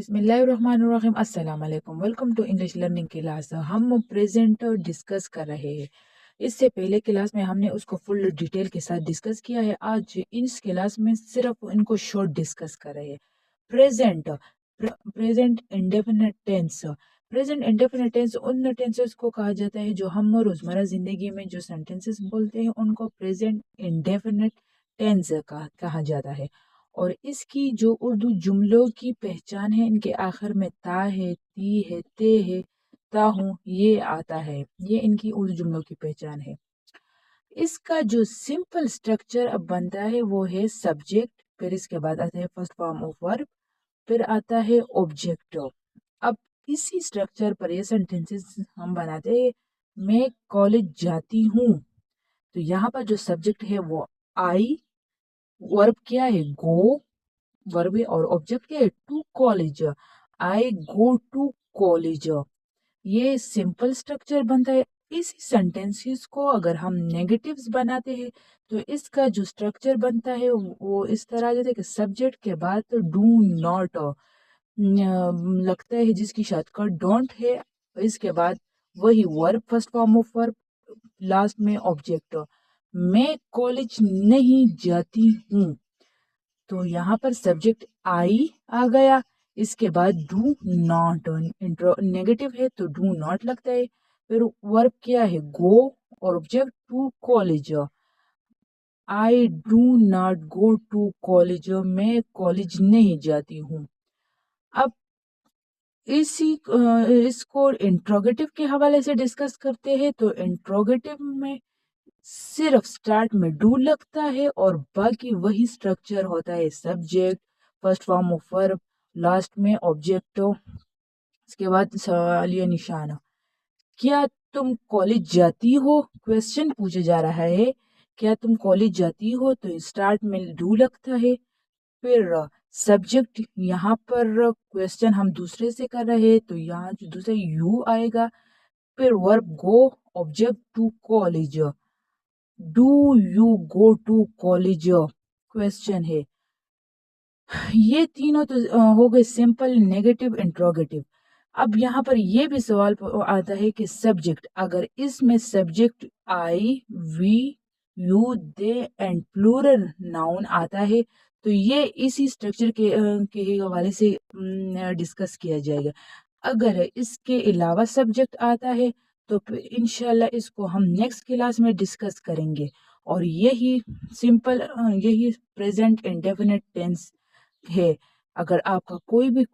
बिस्मिल्लाहिर्रहमानिर्रहीम। अस्सलाम वालेकुम। Welcome to English learning class. हम प्रेजेंट डिस्कस कर रहे हैं। इससे पहले क्लास में हमने उसको फुल डिटेल के साथ डिस्कस किया है। आज इस क्लास में सिर्फ इनको शॉर्ट डिस्कस कर रहे हैं। Present present indefinite tense. Present indefinite tense उन टेंसेस को कहा जाता है जो हम रोजमर्रा जिंदगी में जो सेंटेंसेस बोलते हैं उनको प्रेजेंट इंडेफिनिट टेंस कहा जाता है। और इसकी जो उर्दू जुमलों की पहचान है, इनके आखिर में ता है, ती है, ते है, ता हूँ, ये आता है। ये इनकी उर्दू जुमलों की पहचान है। इसका जो सिंपल स्ट्रक्चर अब बनता है वो है सब्जेक्ट, फिर इसके बाद आता है फर्स्ट फॉर्म ऑफ वर्ब, फिर आता है ऑब्जेक्ट। अब इसी स्ट्रक्चर पर ये सेंटेंसेस हम बनाते हैं। मैं कॉलेज जाती हूँ, तो यहाँ पर जो सब्जेक्ट है वो आई, वर्ब क्या है गो, वर्ब है, और ऑब्जेक्ट क्या है to college. I go to college. ये सिंपल स्ट्रक्चर बनता है। इसी सेंटेंसेस को अगर हम नेगेटिव्स बनाते हैं तो इसका जो स्ट्रक्चर बनता है वो इस तरह आ जाता है कि सब्जेक्ट के बाद तो डू नॉट लगता है जिसकी शॉर्टकट डोंट है। इसके बाद वही verb, first form of verb, last में ऑब्जेक्ट। मैं कॉलेज नहीं जाती हूँ, तो यहाँ पर सब्जेक्ट आई आ गया। इसके बाद डू नॉट, नेगेटिव है तो डू नॉट लगता है। फिर वर्ब क्या है गो, और object to college. I do not go to college, मैं कॉलेज नहीं जाती हूँ। अब इसको इंट्रोगेटिव के हवाले से डिस्कस करते हैं। तो इंट्रोगेटिव में सिर्फ स्टार्ट में डू लगता है और बाकी वही स्ट्रक्चर होता है subject, first form of verb, last में ऑब्जेक्ट, इसके बाद सवालिया निशान। क्या तुम कॉलेज जाती हो, क्वेश्चन पूछा जा रहा है। क्या तुम कॉलेज जाती हो, तो स्टार्ट में डू लगता है। फिर सब्जेक्ट, यहाँ पर क्वेश्चन हम दूसरे से कर रहे हैं तो यहाँ जो दूसरा यू आएगा। फिर verb go, object to college. Do you go to college, question है। ये तीनों तो हो गए सिंपल नेगेटिव इंट्रोगेटिव। अब यहाँ पर ये भी सवाल आता है कि सब्जेक्ट, अगर इसमें subject I, we, you, they and plural noun आता है तो ये इसी स्ट्रक्चर के हवाले से डिस्कस किया जाएगा। अगर इसके अलावा सब्जेक्ट आता है तो फिर इंशाल्लाह इसको हम नेक्स्ट क्लास में डिस्कस करेंगे। और यही प्रेजेंट इंडेफिनिट टेंस है। अगर आपका कोई भी